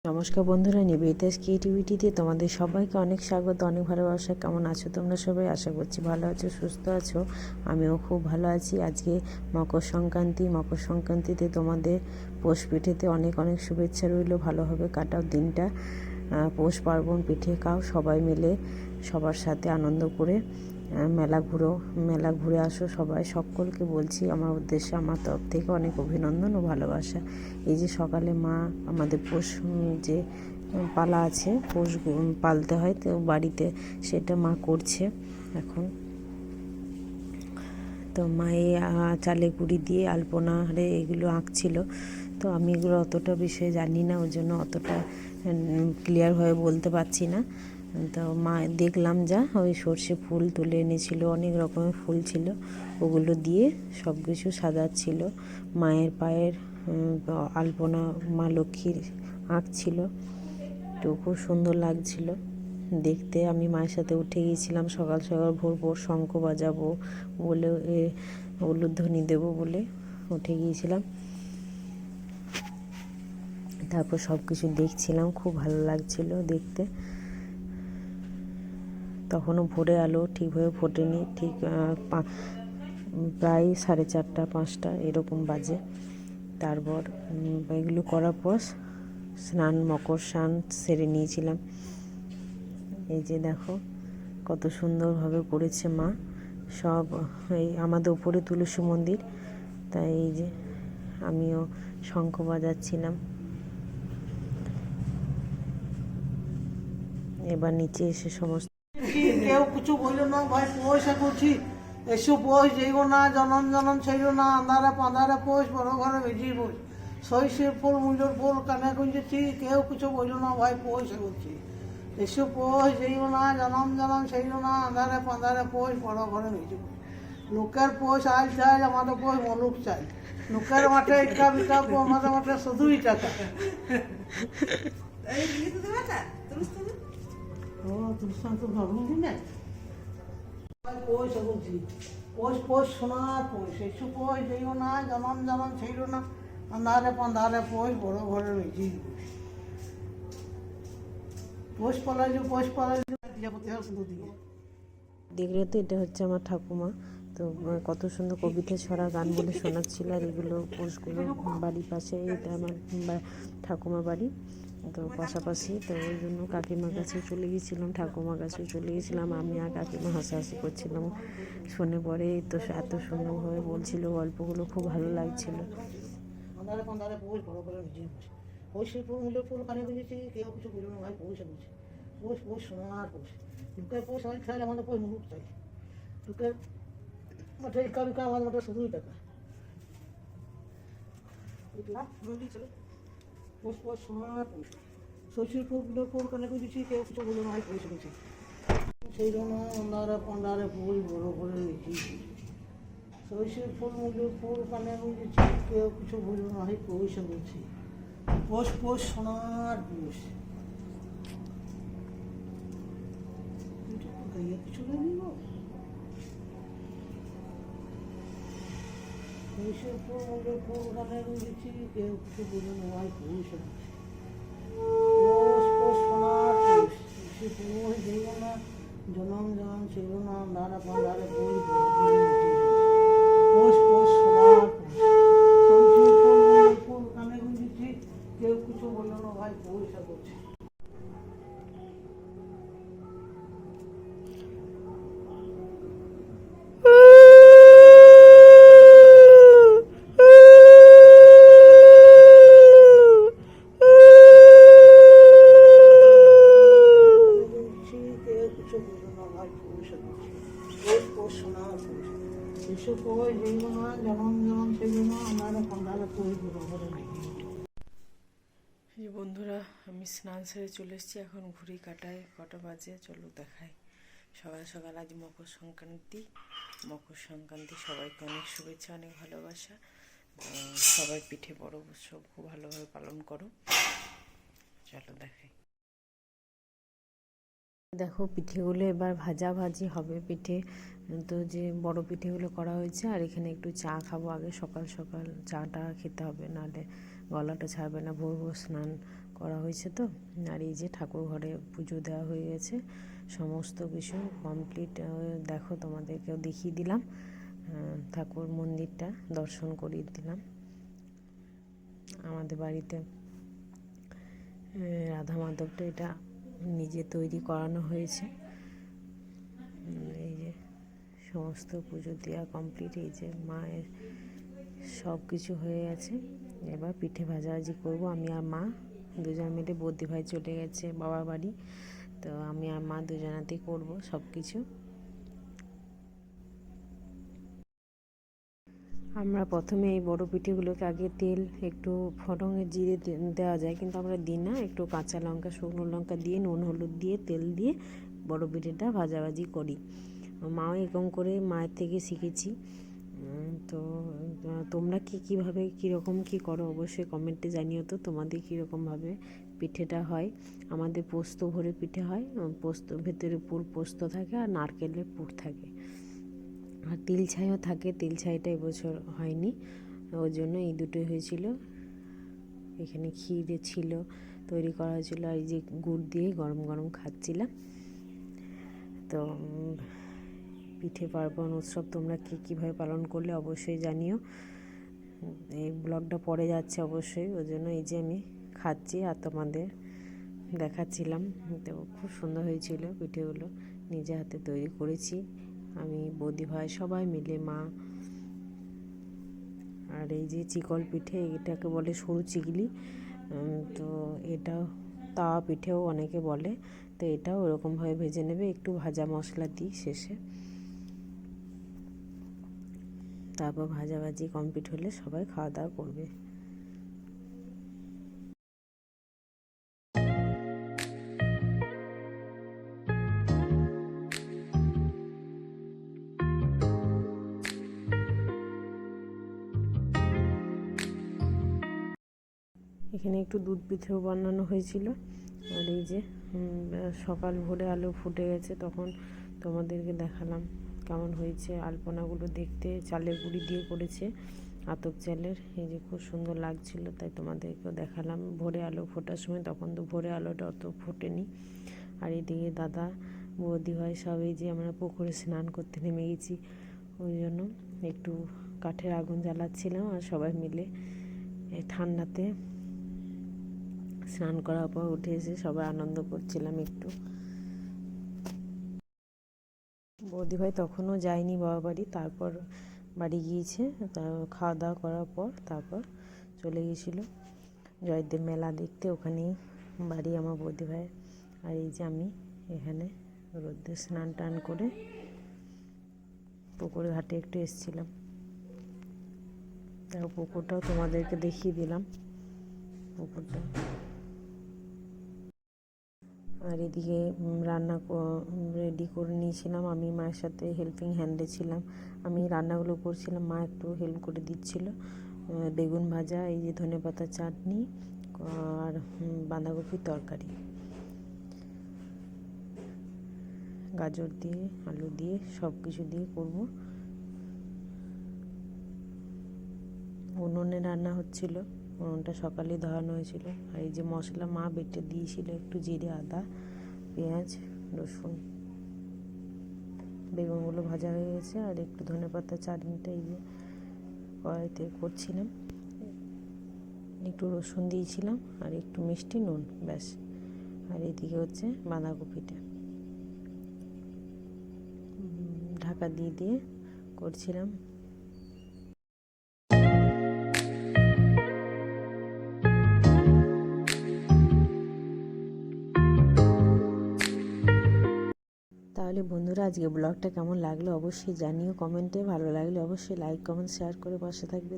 নমস্কার বন্ধুরা, নিবেদিতাস ক্রিয়েটিভিটিতে তোমাদের সবাইকে অনেক স্বাগত, অনেক ভালোবাসা। কেমন আছো তোমরা সবাই? আশা করছি ভালো আছো, সুস্থ আছো। আমিও খুব ভালো আছি। আজকে মকর সংক্রান্তিতে তোমাদের পৌষ পিঠেতে অনেক অনেক শুভেচ্ছা রইল। ভালোভাবে কাটাও দিনটা। পৌষ পার্বণ, পিঠে খাও, সবাই মিলে সবার সাথে আনন্দ করে মেলা ঘুরে আসো। সবাই সকলকে বলছি আমার উদ্দেশ্যে, আমার তরফ থেকে অনেক অভিনন্দন ও ভালোবাসা। এই যে সকালে মা আমাদের পৌষ যে পালা আছে, পৌষ পালতে হয় তো বাড়িতে, সেটা মা করছে এখন। তো মায়ে চালে গুঁড়ি দিয়ে আলপনা এগুলো আঁকছিল। তো আমি এগুলো অতটা বিষয়ে জানি না, ওই জন্য অতটা ক্লিয়ারভাবে বলতে পারছি না। তো মা দেখলাম যা ওই সর্ষে ফুল তুলে এনেছিল, অনেক রকমের ফুল ছিল, ওগুলো দিয়ে সব কিছু সাজাচ্ছিল। মায়ের পায়ের আলপনা মা লক্ষ্মীর আঁকছিল, তো খুব সুন্দর লাগছিল দেখতে। আমি মায়ের সাথে উঠে গিয়েছিলাম সকাল সকাল, ভোর শঙ্খ বাজাবো বলে, উলুধ্বনি দেবো বলে উঠে গিয়েছিলাম। তারপর সব কিছু দেখছিলাম, খুব ভালো লাগছিল দেখতে। তখনও ভোরে আলো ঠিকভাবে ফোটেনি, ঠিক প্রায় 4:30 5টা এরকম বাজে। তারপর এগুলো করার পর মকর স্নান সেরে নিয়েছিলাম। এই যে দেখো কত সুন্দরভাবে করেছে মা সব। এই আমাদের উপরে তুলসী মন্দির, তাই এই যে আমিও শঙ্খ বাজাচ্ছিলাম। এবার নিচে এসে সমস্ত কেউ কিছু বললো না, ভাই পয়সা করছি, এসো পয়স যাইব না, জনম জনম ছিল না, আন্ধারে পান্ধারে পয়স, বড় ঘরে বেজি পয়স, শৈশের ফুল মূল্যর ফুল কানে গুঞ্জেছি, কেউ কিছু বললো না, ভাই পয়সা করছি, এসো পয়স যাইব না, জনম জনম ছিল না, আন্ধারে পান্ধারে পয়স, বড় ঘরে বেজি পয়স। লোকের পয়স আজ চাই, আমাদের পয়স মলুক চাই। লোকের মাঠে ইকা বিকা, আমাদের মাঠে শুধুই টাকা। ও তুলসান তো ভাবুন না, পয়সা বলছি, পয়স সোনার পয়স, এসু পয়স যাইও না, জনম জনম ছিল না, আন্ধারে পান্ধারে পয়স, বড় ঘরে বেজি পয়স পালাই প্রজাপতি হার শুধু দিয়ে। দেখলে তো এটা হচ্ছে আমার ঠাকুমা। তো কত সুন্দর কবিতা ছড়া গান বলে শোনাচ্ছিল। আর এগুলো পোষগুলো বাড়ির পাশে, এটা আমার ঠাকুমা বাড়ি তো পাশাপাশি। তো ওই জন্য কাকিমার কাছে চলে গেছিলাম, ঠাকুমার কাছেও চলে গেছিলাম। আমি আর কাকিমা হাসাহাসি করছিলাম শুনে। পরে তো এত সুন্দরভাবে বলছিল গল্পগুলো, খুব ভালো লাগছিল। আন্ধারে পান্ধারে পয়স, বড় ঘরে বেজি পয়সের ফুল মূল্যের ফুল কানে গুঁজেছি, কেউ কিছু বললো না, ভাই পয়সা বলছি, পয়স সোনার পয়স। লোকের পয়সা আজ চাই, আমাদের পয়স মুলুক চাই। লোকের মাঠে ইকা বিকা, আমাদের মাঠে শুধুই টাকা। পয়স সোনার পয়স, শৈশীর ফুল কানে গুঁজেছি, কেউ কিছু বললো না, ভাই পয়সা বলছি, সেই জন্য আন্ধারে পান্ধারে ফুল, বড় করে বেজি শৈশীর ফুল মূল্যের ফুল কানে গুঁজেছি, কেউ কিছু বললো না, ভাই পয়সা বলছি, পয়স সোনার পয়স। কিছু নেই গো, শৈশীর ফুল মূল্যের ফুল কানে গুঁজেছি, কেউ কিছু বললো না, ভাই পয়সা বলছি, পয়স সোনার পয়স। সে পয়স যাইব না, জনম জনম ছিল না, আন্ধারে পান্ধারে পয়স, বড় করে বেজি পয়স সোনার পয়স। শৈশীর ফুল মূল্যের ফুল কানে গুঁজেছি, কেউ কিছু বললো না, ভাই পয়সা করছে। কেউ কিছু বললো না, ভাই পয়সা করছে, পয়স সোনার পয়স। এসব পয়স যাইব না, জনম জনম ছিল না, আন্ধারে পান্ধারে পয়স, বড় ঘরে বেজি। এই বন্ধুরা, আমি স্নান সেরে চলে এসেছি। এখন ঘুড়ি কাটায় কটা বাজে চলো দেখাই। সকাল সকাল আজ মকর সংক্রান্তি সবাইকে অনেক শুভেচ্ছা, অনেক ভালোবাসা। সবাই পিঠে বড় উৎসব খুব ভালোভাবে পালন করো। চলো দেখাই। দেখো পিঠেগুলো এবার ভাজি হবে পিঠে। তো যে বড় পিঠেগুলো করা হয়েছে, আর এখানে একটু চা খাবো আগে। সকাল সকাল চাটা খেতে হবে, নাহলে গলাটা ছাড়বে না। ভোর স্নান করা হয়েছে তো। আর এই যে ঠাকুর ঘরে পুজো দেওয়া হয়ে গেছে, সমস্ত কিছু কমপ্লিট। দেখো, তোমাদেরকেও দেখিয়ে দিলাম, ঠাকুর মন্দিরটা দর্শন করিয়ে দিলাম। আমাদের বাড়িতে রাধা মাধবটা এটা নিজে তৈরি করানো হয়েছে। এই যে সমস্ত পুজো দেওয়া কমপ্লিট। এই যে মায়ের সব কিছু হয়ে গেছে। এবার পিঠে ভাজাভাজি করব। আমি আর মা দুজন মিলে, বদ্যি ভাই চলে গেছে বাবার বাড়ি, তো আমি আর মা দুজনাতেই করব সব কিছু। আমরা প্রথমে এই বড় পিঠেগুলোকে আগে তেল একটু ফোড়নে জিরে দেওয়া যায়, কিন্তু আমরা দিই না। একটু কাঁচা লঙ্কা, শুকনো লঙ্কা দিয়ে, নুন হলুদ দিয়ে, তেল দিয়ে বড় পিঠেটা ভাজাভাজি করি। মাও এরকম করে মায়ের থেকে শিখেছি। তো তোমরা কীভাবে কীরকম কী করো অবশ্যই কমেন্টে জানিও তো, তোমাদের কীরকমভাবে পিঠেটা হয়। আমাদের পোস্ত ভরে পিঠে হয়, পোস্ত ভেতরে পুর পোস্ত থাকে আর নারকেলের পুর থাকে, আর তিল ছাইও থাকে। তিল ছাইটা এবছর হয়নি, ওর জন্য এই দুটোই হয়েছিল। এখানে ক্ষীর ছিল, তৈরি করা হয়েছিল, আর এই যে গুড় দিয়ে গরম গরম খাচ্ছিলাম। তো পিঠে পার্বণ উৎসব তোমরা কীভাবে পালন করলে অবশ্যই জানিও। এই ব্লগটা পরে যাচ্ছে অবশ্যই, ওই জন্য এই যে আমি খাচ্ছি আর তোমাদের দেখাচ্ছিলাম। তো খুব সুন্দর হয়েছিল পিঠেগুলো, নিজে হাতে তৈরি করেছি আমি, বৌদি ভাই সবাই মিলে, মা। আর এই যে চিকল পিঠে, এটাকে বলে সরু চিগলি। তো এটা তাওয়া পিঠেও অনেকে বলে। তো এটাও ওরকমভাবে ভেজে নেবে, একটু ভাজা মশলা দিই শেষে। তারপর ভাজাভাজি কমপ্লিট হলে সবাই খাওয়া দাওয়া করবে। এখানে একটু দুধ পিঠেও বানানো হয়েছিল। আর এই যে সকাল ভোরে আলো ফুটে গেছে, তখন তোমাদেরকে দেখালাম কেমন হয়েছে আলপনাগুলো দেখতে। চালের গুঁড়ি দিয়ে করেছে, আতপ চালের। এই যে খুব সুন্দর লাগছিল, তাই তোমাদেরকেও দেখালাম ভোরে আলো ফোটার সময়। তখন তো ভোরে আলোটা অত ফোটেনি। আর এদিকে দাদা, বৌদি ভাই সব, এই যে আমরা পুকুরে স্নান করতে নেমে গেছি, ওই জন্য একটু কাঠের আগুন জ্বালাচ্ছিলাম, আর সবাই মিলে ঠান্ডাতে স্নান করার পর উঠে এসে সবাই আনন্দ করছিলাম একটু। বৌদি ভাই তখনও যায়নি বাবা বাড়ি, তারপর বাড়ি গিয়েছে। খাওয়া দাওয়া করার পর তারপর চলে গিয়েছিল জয়দেব মেলা দেখতে, ওখানেই বাড়ি আমার বৌদি ভাই। আর এই যে আমি এখানে রোদ্রে স্নান টান করে পুকুরে ঘাটে একটু এসেছিলাম। দেখো পুকুরটাও তোমাদেরকে দেখিয়ে দিলাম, পুকুরটা। আর এদিকে রান্না রেডি করে নিয়েছিলাম, আমি মায়ের সাথে হেল্পিং হ্যান্ডে ছিলাম। আমি রান্নাগুলো করছিলাম, মা একটু হেল্প করে দিচ্ছিল। বেগুন ভাজা, এই যে ধনেপাতা চাটনি, আর বাঁধাকপির তরকারি, গাজর দিয়ে আলু দিয়ে সব কিছু দিয়ে করব। উনুনে রান্না হচ্ছিল, উনুনটা সকালেই ধরানো হয়েছিল। আর এই যে মশলা মা বেটে দিয়েছিল, একটু জিরে, আদা, পেঁয়াজ, রসুন। বেগুনগুলো ভাজা হয়ে গেছে, আর একটু ধনেপাতা চাটনিটা এই যে কড়াইতে করছিলাম। একটু রসুন দিয়েছিলাম আর একটু মিষ্টি, নুন, ব্যাস। আর এদিকে হচ্ছে বাঁধাকপিটা ঢাকা দিয়ে দিয়ে করছিলাম। তাহলে বন্ধুরা, আজকে ব্লগটা কেমন লাগলো অবশ্যই জানিও কমেন্টে। ভালো লাগলে অবশ্যই লাইক, কমেন্ট, শেয়ার করে পাশে থাকবে।